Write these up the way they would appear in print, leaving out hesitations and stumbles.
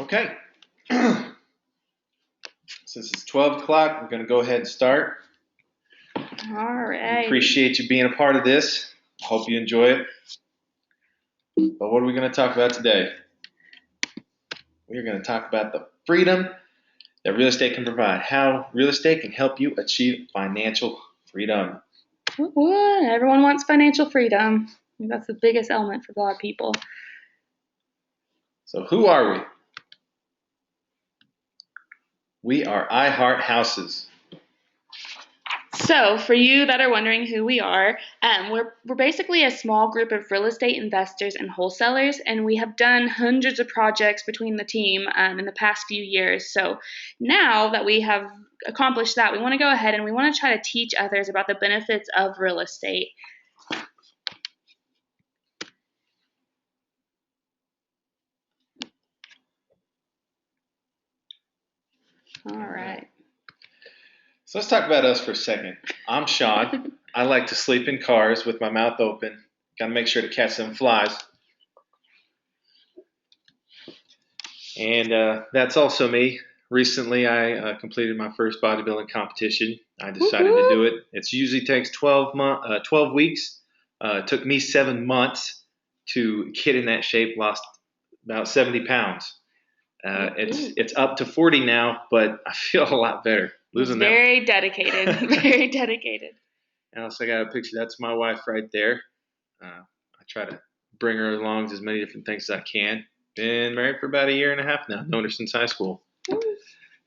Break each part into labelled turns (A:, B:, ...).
A: Okay. Since it's 12 o'clock, we're going to go ahead and start.
B: All right.
A: Appreciate you being a part of this. Hope you enjoy it. But what are we going to talk about today? We're going to talk about the freedom that real estate can provide, how real estate can help you achieve financial freedom.
B: Everyone wants financial freedom. I think that's the biggest element for a lot of people.
A: So who are we? We are iHeart Houses.
B: So, for you that are wondering who we are, we're basically a small group of real estate investors and wholesalers, and we have done hundreds of projects between the team in the past few years. So, now that we have accomplished that, we want to go ahead and we want to try to teach others about the benefits of real estate. All right.
A: So let's talk about us for a second. I'm Sean. I like to sleep in cars with my mouth open. Got to make sure to catch some flies. And that's also me. Recently, I completed my first bodybuilding competition. I decided to do it. It usually takes 12 weeks. It took me 7 months to get in that shape. Lost about 70 pounds. It's up to 40 now, but I feel a lot better. Losing
B: very dedicated. Very dedicated.
A: And also I got a picture. That's my wife right there. I try to bring her along as many different things as I can. Been married for about 1.5 years now. Known her since high school.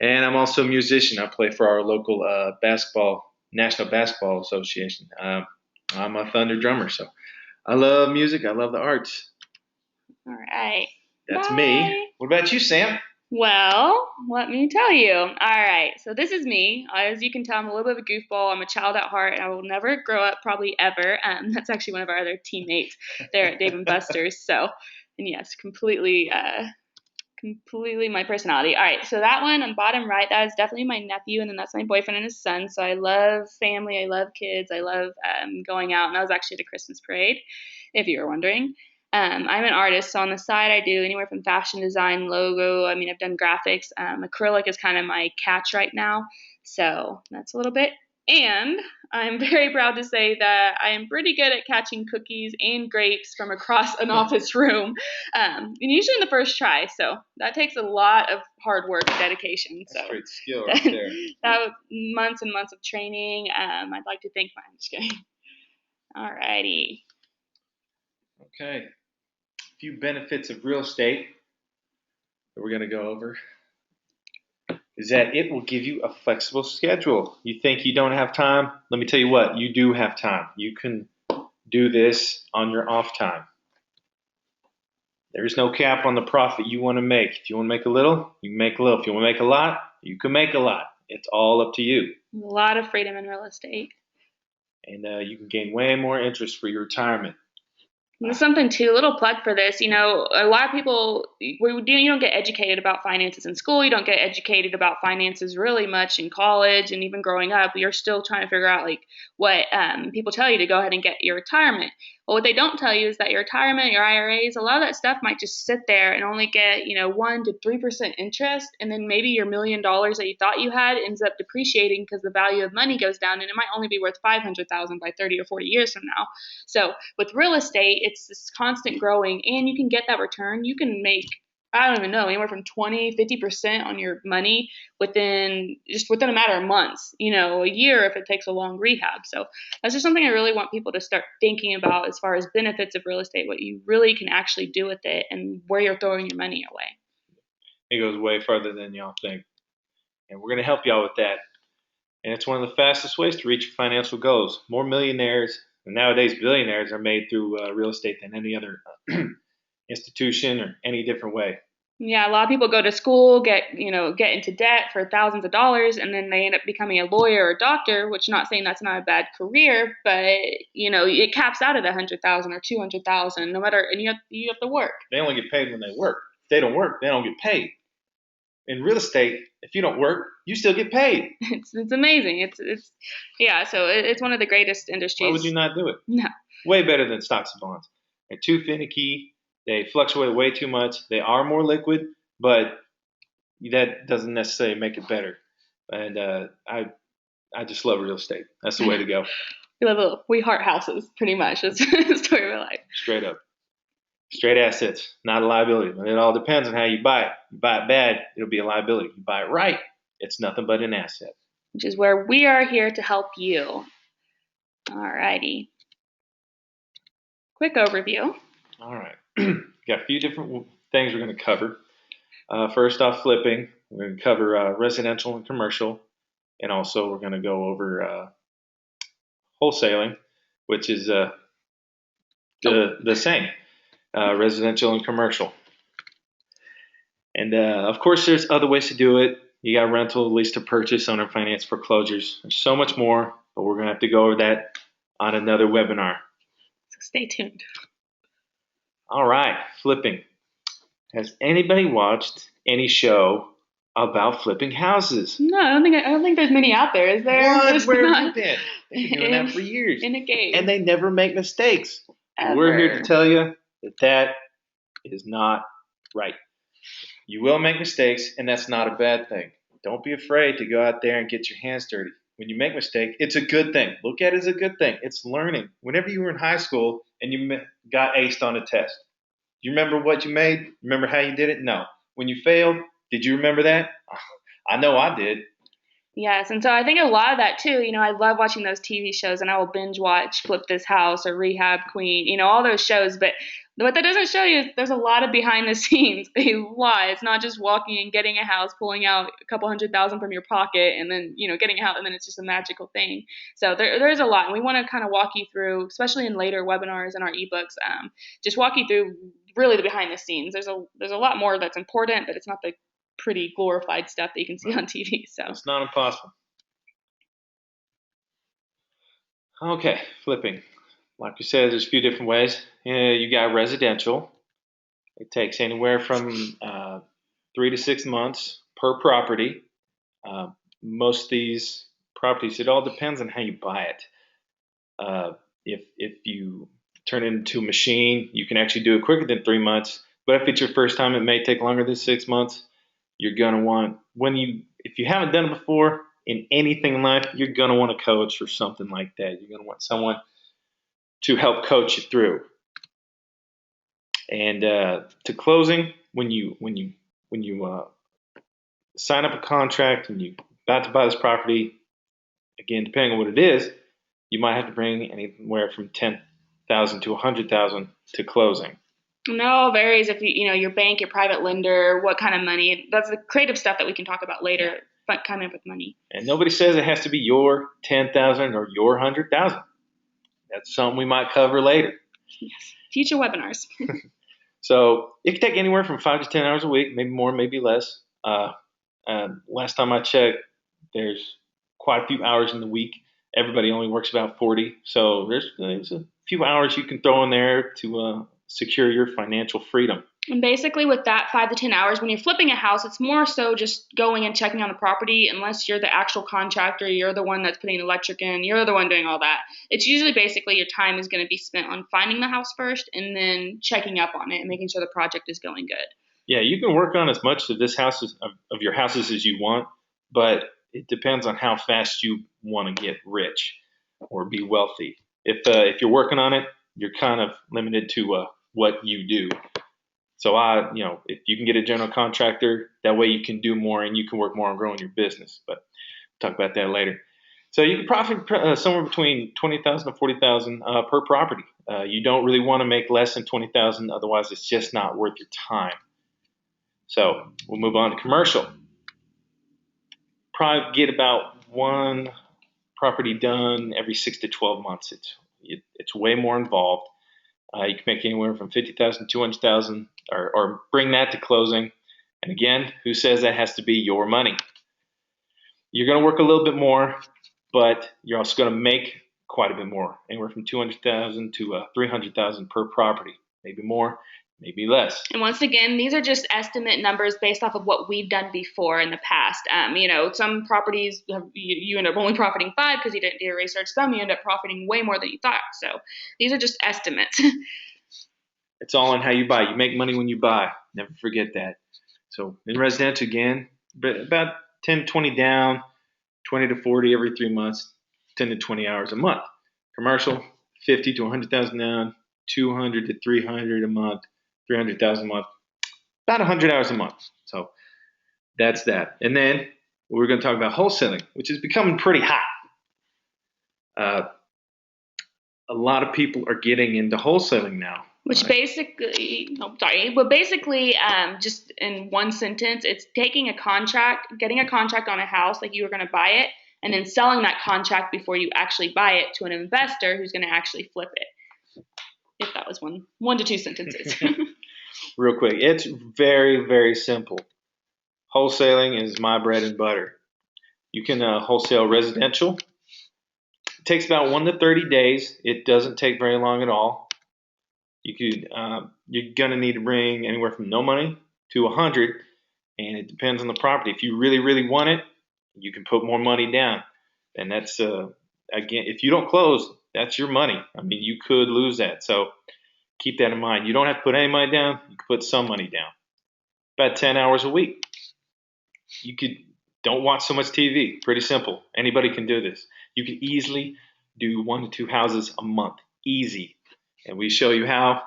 A: And I'm also a musician. I play for our local National Basketball Association. I'm a Thunder drummer, so I love music. I love the arts.
B: All right.
A: That's Bye. Me. What about you, Sam?
B: Well, let me tell you. All right, so this is me. As you can tell, I'm a little bit of a goofball. I'm a child at heart, and I will never grow up, probably ever. That's actually one of our other teammates there at Dave & Buster's. So, and yes, completely my personality. All right, so that one on bottom right, that is definitely my nephew, and then that's my boyfriend and his son. So I love family, I love kids, I love going out, and that was actually the Christmas parade, if you were wondering. I'm an artist, so on the side I do anywhere from fashion design, logo. I mean, I've done graphics. Acrylic is kind of my catch right now, so that's a little bit. And I'm very proud to say that I am pretty good at catching cookies and grapes from across an office room, and usually in the first try. So that takes a lot of hard work and dedication.
A: That's
B: so
A: great skill right there.
B: That was months and months of training. I'd like to thank I'm just kidding. All righty.
A: Okay. A few benefits of real estate that we're going to go over is that it will give you a flexible schedule. You think you don't have time? Let me tell you what, you do have time. You can do this on your off time. There is no cap on the profit you want to make. If you want to make a little, you can make a little. If you want to make a lot, you can make a lot. It's all up to you.
B: A lot of freedom in real estate.
A: And you can gain way more interest for your retirement.
B: There's something too, a little plug for this. You know, a lot of people, you don't get educated about finances in school. You don't get educated about finances really much in college, and even growing up, you're still trying to figure out like what people tell you to go ahead and get your retirement. Well, what they don't tell you is that your retirement, your IRAs, a lot of that stuff might just sit there and only get 1 to 3% interest, and then maybe your $1 million that you thought you had ends up depreciating because the value of money goes down, and it might only be worth $500,000 by 30 or 40 years from now. So with real estate, it's this constant growing, and you can get that return. You can make, I don't even know, anywhere from 20, 50% on your money within a matter of months, a year if it takes a long rehab. So that's just something I really want people to start thinking about as far as benefits of real estate, what you really can actually do with it and where you're throwing your money away.
A: It goes way further than y'all think. And we're going to help y'all with that. And it's one of the fastest ways to reach your financial goals. More millionaires, and nowadays billionaires, are made through real estate than any other institution or any different way.
B: Yeah, a lot of people go to school, get into debt for thousands of dollars, and then they end up becoming a lawyer or a doctor, which not saying that's not a bad career, but it caps out at 100,000 or 200,000, no matter, and you have to work.
A: They only get paid when they work. If they don't work, they don't get paid. In real estate, if you don't work, you still get paid.
B: It's amazing. So it's one of the greatest industries.
A: Why would you not do it?
B: No.
A: Way better than stocks and bonds. They're too finicky. They fluctuate way too much. They are more liquid, but that doesn't necessarily make it better. And I just love real estate. That's the way to go.
B: We heart houses, pretty much. That's the story of our life.
A: Straight up. Straight assets, not a liability. But it all depends on how you buy it. You buy it bad, it'll be a liability. You buy it right, it's nothing but an asset.
B: Which is where we are here to help you. Alrighty. Quick overview.
A: All right. Got a few different things we're going to cover. First off, flipping. We're going to cover residential and commercial. And also, we're going to go over wholesaling, which is the same, residential and commercial. And of course, there's other ways to do it. You got rental, lease to purchase, owner finance, foreclosures. There's so much more, but we're going to have to go over that on another webinar.
B: So stay tuned.
A: All right, flipping. Has anybody watched any show about flipping houses?
B: No, I don't think there's many out there. Is there?
A: What? Where have you been? They've been doing that for years.
B: In a game.
A: And they never make mistakes.
B: Ever.
A: We're here to tell you that is not right. You will make mistakes, and that's not a bad thing. Don't be afraid to go out there and get your hands dirty. When you make a mistake, it's a good thing. Look at it as a good thing. It's learning. Whenever you were in high school and you got aced on a test, do you remember what you made? Remember how you did it? No. When you failed, did you remember that? I know I did.
B: Yes, and so I think a lot of that too, I love watching those TV shows, and I will binge watch Flip This House or Rehab Queen, all those shows, but what that doesn't show you is there's a lot of behind the scenes, a lot. It's not just walking and getting a house, pulling out a couple $100,000 from your pocket, and then, getting a house, and then it's just a magical thing. So there's a lot, and we want to kind of walk you through, especially in later webinars and our ebooks, just walk you through really the behind the scenes. There's a lot more that's important, but it's not the pretty glorified stuff that you can see on TV. So
A: it's not impossible. Okay, flipping. Like we said, there's a few different ways. You got residential. It takes anywhere from 3 to 6 months per property. Most of these properties, it all depends on how you buy it. If you turn it into a machine, you can actually do it quicker than 3 months. But if it's your first time, it may take longer than 6 months. You're gonna want if you haven't done it before in anything in life, you're gonna want a coach or something like that. You're gonna want someone to help coach you through. And to closing, when you sign up a contract and you're about to buy this property, again, depending on what it is, you might have to bring anywhere from $10,000 to $100,000 to closing.
B: And that all varies if your bank, your private lender, what kind of money. That's the creative stuff that we can talk about later. But coming up with money. And
A: nobody says it has to be your $10,000 or your $100,000. That's something we might cover later.
B: Yes, future webinars.
A: So it can take anywhere from 5 to 10 hours a week, maybe more, maybe less. Last time I checked, there's quite a few hours in the week. Everybody only works about 40. So there's a few hours you can throw in there to secure your financial freedom.
B: And basically with that 5 to 10 hours, when you're flipping a house, it's more so just going and checking on the property. Unless you're the actual contractor, you're the one that's putting the electric in, you're the one doing all that. It's usually basically your time is going to be spent on finding the house first and then checking up on it and making sure the project is going good.
A: Yeah, you can work on as much of your houses as you want, but it depends on how fast you want to get rich or be wealthy. If you're working on it, you're kind of limited to what you do. So if you can get a general contractor, that way you can do more and you can work more on growing your business. But we'll talk about that later. So you can profit somewhere between $20,000 to $40,000 per property. You don't really want to make less than $20,000, otherwise it's just not worth your time. So we'll move on to commercial. Probably get about one property done every 6 to 12 months. It's way more involved. You can make anywhere from $50,000 to $200,000, or bring that to closing. And again, who says that has to be your money? You're going to work a little bit more, but you're also going to make quite a bit more, anywhere from $200,000 to $300,000 per property, maybe more, maybe less.
B: And once again, these are just estimate numbers based off of what we've done before in the past. Some properties you end up only profiting 5 because you didn't do your research. Some you end up profiting way more than you thought. So these are just estimates.
A: It's all in how you buy. You make money when you buy. Never forget that. So in residential, again, about 10, 20 down, 20 to 40 every 3 months, 10 to 20 hours a month. Commercial, 50 to 100,000 down, 200 to 300 a month, 300,000 a month, about 100 hours a month. So that's that. And then we're going to talk about wholesaling, which is becoming pretty hot. A lot of people are getting into wholesaling now.
B: Which basically, just in one sentence, it's taking a contract, getting a contract on a house like you were going to buy it, and then selling that contract before you actually buy it to an investor who's going to actually flip it. If that was one to two sentences.
A: Real quick, it's very, very simple. Wholesaling is my bread and butter. You can wholesale residential. It takes about 1 to 30 days. It doesn't take very long at all. You're gonna need to bring anywhere from no money to 100, and it depends on the property. If you really, really want it, you can put more money down, and that's again, if you don't close, that's your money. I mean, you could lose that, so keep that in mind. You don't have to put any money down. You can put some money down. About 10 hours a week. Don't watch so much TV. Pretty simple. Anybody can do this. You can easily do 1 to 2 houses a month. Easy. And we show you how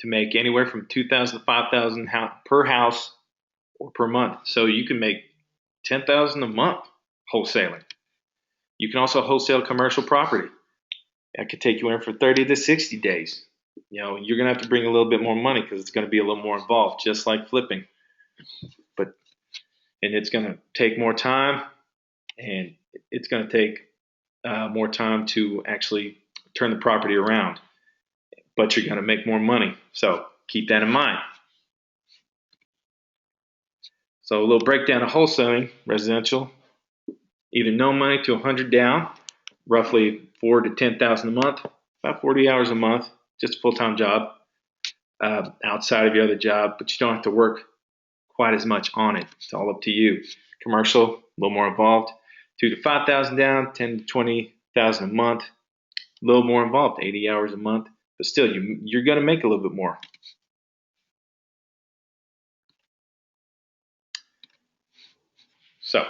A: to make anywhere from 2,000 to 5,000 per house or per month. So you can make 10,000 a month wholesaling. You can also wholesale commercial property. That could take you in for 30 to 60 days. You're going to have to bring a little bit more money because it's going to be a little more involved, just like flipping. And it's going to take more time, and it's going to take more time to actually turn the property around. But you're going to make more money. So keep that in mind. So a little breakdown of wholesaling, residential, either no money to 100 down, roughly 4 to 10,000 a month, about 40 hours a month, just a full-time job outside of your other job, but you don't have to work quite as much on it. It's all up to you. Commercial, a little more involved, 2 to 5,000 down, 10 to 20,000 a month, a little more involved, 80 hours a month, but still you're going to make a little bit more. So,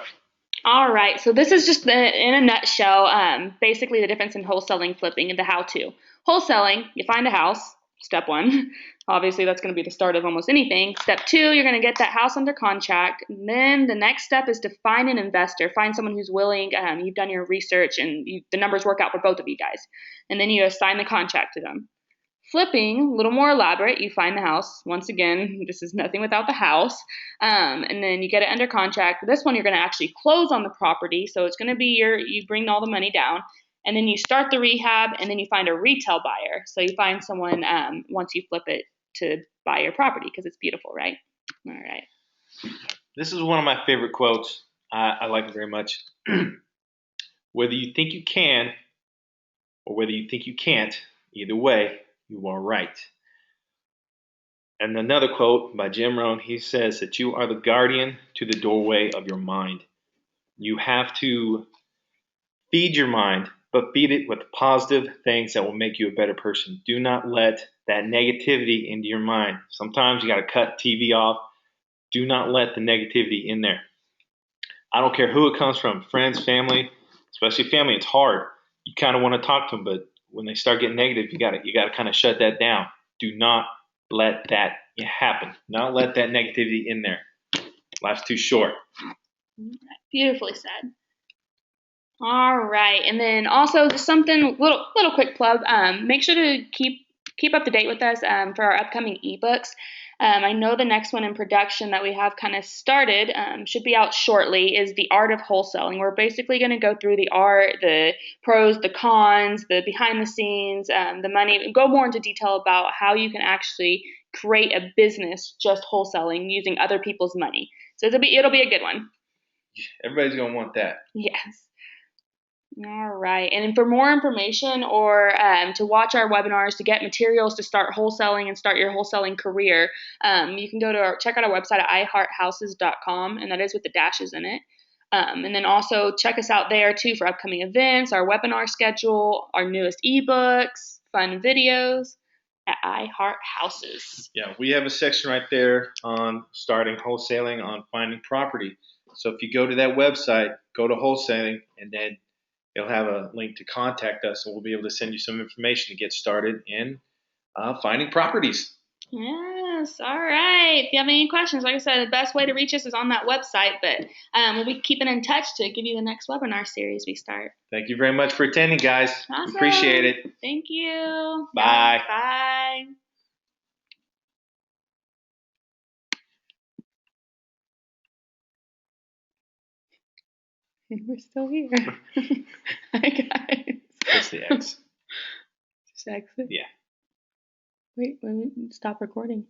B: all right, so this is just in a nutshell, basically the difference in wholesaling, flipping, and the how-to. Wholesaling, you find a house, step one. Obviously, that's going to be the start of almost anything. Step two, you're going to get that house under contract. And then the next step is to find an investor, find someone who's willing. You've done your research, and the numbers work out for both of you guys. And then you assign the contract to them. Flipping, a little more elaborate, you find the house. Once again, this is nothing without the house. And then you get it under contract. This one, you're going to actually close on the property. So it's going to be you bring all the money down. And then you start the rehab, and then you find a retail buyer. So you find someone once you flip it to buy your property because it's beautiful, right? All right.
A: This is one of my favorite quotes. I like it very much. Whether you think you can or whether you think you can't, either way, you are right. And another quote by Jim Rohn, he says that you are the guardian to the doorway of your mind. You have to feed your mind, but feed it with positive things that will make you a better person. Do not let that negativity into your mind. Sometimes you got to cut TV off. Do not let the negativity in there. I don't care who it comes from, friends, family, especially family. It's hard. You kind of want to talk to them, but when they start getting negative, you got to kind of shut that down. Do not let that happen. Not let that negativity in there. Life's too short.
B: Beautifully said. All right, and then also just something little quick plug. Make sure to keep up to date with us for our upcoming ebooks. I know the next one in production that we have kind of started should be out shortly is The Art of Wholesaling. We're basically going to go through the art, the pros, the cons, the behind the scenes, the money, go more into detail about how you can actually create a business just wholesaling using other people's money. So it'll be a good one.
A: Everybody's going to want that.
B: Yes. All right. And for more information or to watch our webinars, to get materials to start wholesaling and start your wholesaling career, you can check out our website at ihearthouses.com, and that is with the dashes in it. And then also check us out there too for upcoming events, our webinar schedule, our newest ebooks, fun videos. at iHeart Houses.
A: Yeah, we have a section right there on starting wholesaling, on finding property. So if you go to that website, go to wholesaling, and then it'll have a link to contact us, and we'll be able to send you some information to get started in finding properties.
B: Yes. All right. If you have any questions, like I said, the best way to reach us is on that website. But we'll be keeping in touch to give you the next webinar series we start.
A: Thank you very much for attending, guys.
B: Awesome.
A: Appreciate it.
B: Thank you.
A: Bye.
B: Bye. We're still here. Hi, guys.
A: That's the X.
B: Just exit?
A: Yeah.
B: Wait, let me stop recording.